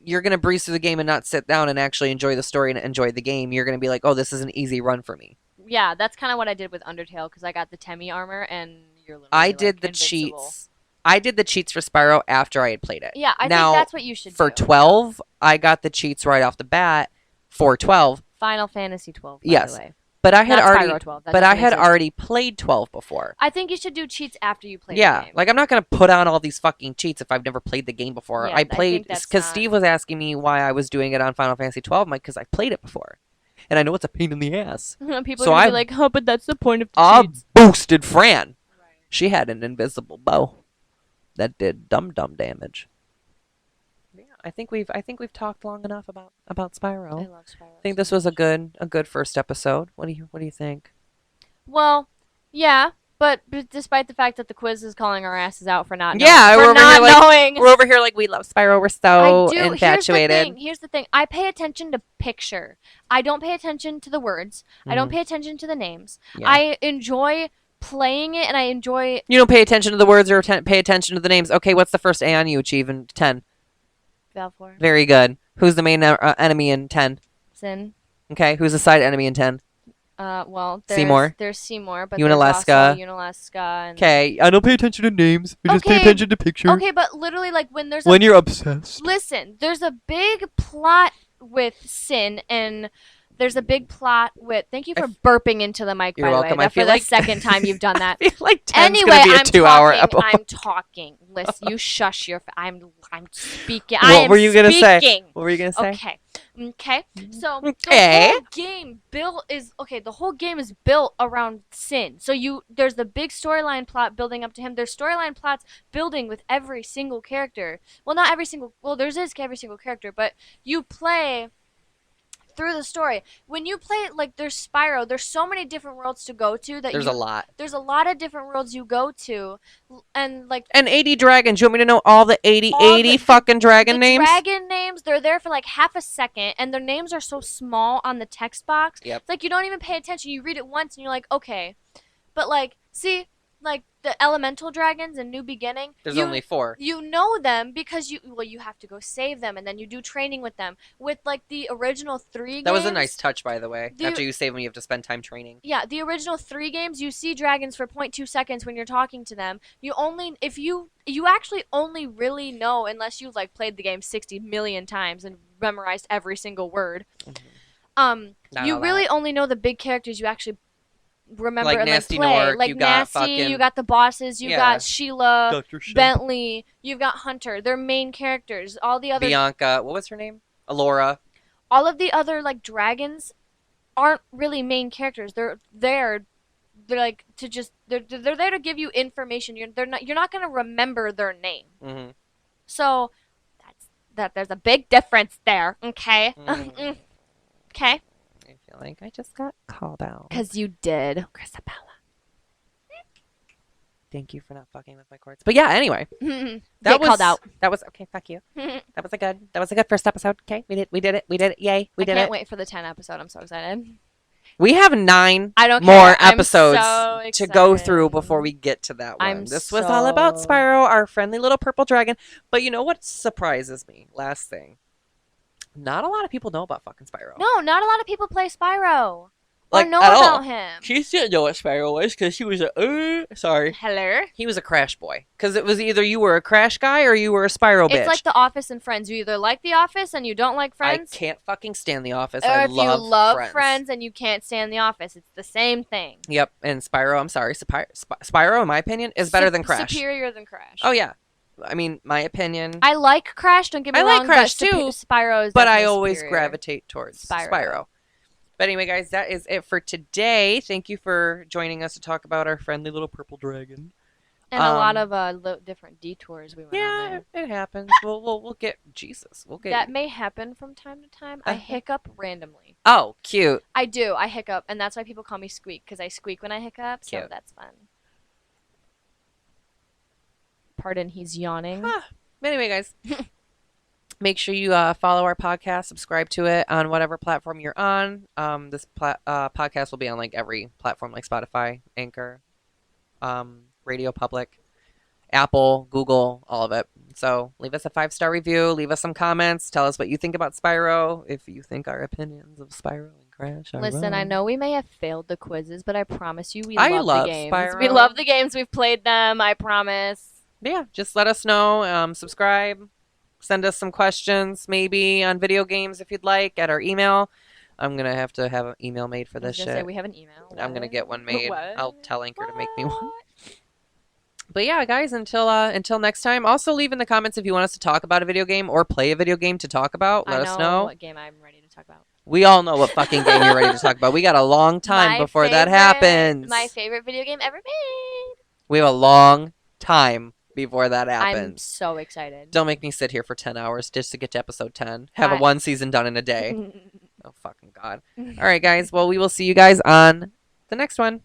you're going to breeze through the game and not sit down and actually enjoy the story and enjoy the game. You're going to be like, oh, this is an easy run for me. Yeah, that's kind of what I did with Undertale because I got the Temmie armor and you're literally I did the cheats. I did the cheats for Spyro after I had played it. Yeah, I think that's what you should do. For 12, I got the cheats right off the bat for 12. Final Fantasy 12, by the way. But I had already played 12 before. I think you should do cheats after you play the game. Like I'm not going to put on all these fucking cheats if I've never played the game before. Yeah, I played because Steve was asking me why I was doing it on Final Fantasy 12. I'm like, because I played it before. And I know it's a pain in the ass. People are going to be like, oh, but that's the point of the cheats. Boosted Fran. Right. She had an invisible bow that did dumb damage. I think we've talked long enough about Spyro. I love Spyro. I think this was a good first episode. What do you think? Well, yeah, but despite the fact that the quiz is calling our asses out for not knowing. Yeah, knowing. We're over here like we love Spyro. We're so infatuated. Here's the thing. I pay attention to picture. I don't pay attention to the words. I don't pay attention to the names. Yeah. I enjoy playing it, and I enjoy. You don't pay attention to the words or pay attention to the names. Okay, what's the first A on you achieve in 10? Valfor. Very good. Who's the main enemy in 10? Sin. Okay, who's the side enemy in 10? Well, Seymour. There's Seymour, but Unalaska. there's also Unalaska. Okay, I don't pay attention to names. I just pay attention to pictures. Okay, but literally, like, when you're obsessed. Listen, there's a big plot with Sin, and there's a big plot with. Thank you for burping into the mic, by the way. That's for the second time you've done that. I feel like 10's anyway, gonna be a 2-hour episode. I'm talking. Listen, you shush your. I'm speaking. What were you gonna say? What were you gonna say? Okay. So the whole game the whole game is built around Sin. So there's the big storyline plot building up to him. There's storyline plots building with every single character. Well, not every single. Well, there's every single character, but you play through the story. When you play it, like, there's Spyro, there's so many different worlds to go to that there's a lot of different worlds you go to, and 80 dragons. You want me to know all the 80 fucking dragon names? Dragon names, they're there for like half a second, and their names are so small on the text box. Yep. It's like you don't even pay attention. You read it once and you're like, okay. But like, see, like the elemental dragons in New Beginning, There's only 4. you know them because you have to go save them, and then you do training with them. With like the original 3 That games, was a nice touch, by the way. the After you save them, you have to spend time training. yeah, the original 3 games, you see dragons for 0.2 seconds when you're talking to them. You only if you actually only really know, unless you've like played the game 60 million times and memorized every single word. Not You all really that. only know the big characters you actually remember Like and like Nasty play. Nork, Like you got Nasty, fucking- you got the bosses, you Yeah. got Sheila, Dr. Shemp. Bentley, you've got Hunter. They're main characters. All the other Bianca, what was her name? Alora. all of the other like dragons aren't really main characters. They're there. They're like to just they're there to give you information. You're not gonna remember their name. Mm-hmm. So there's a big difference there. Okay. Mm. Okay. I feel like I just got called out. Because you did, Chrisabella. Thank you for not fucking with my cords. But yeah, anyway, Get that was called out. That was okay. Fuck you. That was a good first episode. Okay, we did it. Yay, we I did can't it. wait for the 10 episode. I'm so excited. We have 9 I don't more care. I'm episodes so to go excited. through before we get to that one. I'm This was all about so- Spyro, our friendly little purple dragon. But you know what surprises me? Last thing. Not a lot of people know about fucking Spyro. No, not a lot of people play Spyro. Like, or know at about all. him. She didn't know what Spyro was because she was sorry. Hello? He was a Crash boy. Because it was either you were a Crash guy or you were a Spyro bitch. It's like The Office and Friends. You either like The Office and you don't like Friends. I can't fucking stand The Office. Or I if you love Friends. Friends and you can't stand The Office. It's the same thing. Yep, and Spyro, I'm sorry, Spyro, in my opinion, is better than Crash. Superior than Crash. Oh, yeah. I mean, my opinion. I like Crash, don't get me I wrong. like Crash, but too, Spyro is but I definitely always superior. gravitate towards Spyro. Spyro. But anyway, guys, that is it for today. Thank you for joining us to talk about our friendly little purple dragon. And a lot of different detours we went on Yeah, there. it happens. We'll get Jesus. We'll get That may happen from time to time. I Uh-huh. hiccup randomly. Oh, cute. I do. I hiccup, and that's why people call me Squeak, because I squeak when I hiccup, so Cute. that's fun. Pardon, he's yawning. But anyway, guys, make sure you follow our podcast, subscribe to it on whatever platform you're on. This podcast will be on like every platform, like Spotify, Anchor, Radio Public, Apple, Google, all of it. So leave us a 5-star review, leave us some comments, tell us what you think about Spyro, if you think our opinions of Spyro and Crash are Listen, I wrong. know we may have failed the quizzes, but I promise you we I love love the games. Spyro. We love the games. We've played them, I promise. Yeah, just let us know. Subscribe. Send us some questions, maybe on video games if you'd like, at our email. I'm going to have an email made for I was this gonna say, shit. we have an email. I'm going to get one made. What? I'll tell Anchor to make me one. What? But yeah, guys, until next time, also leave in the comments if you want us to talk about a video game or play a video game to talk about. Let us know. what game I'm ready to talk about. We all know what fucking game you're ready to talk about. We got a long time My before that favorite- happens. My favorite video game ever made. We have a long time before that I'm happens. so excited. Don't make me sit here for 10 hours just to get to episode 10. Have a I- one season done in a day. Oh, fucking God. All right, guys. Well, we will see you guys on the next one.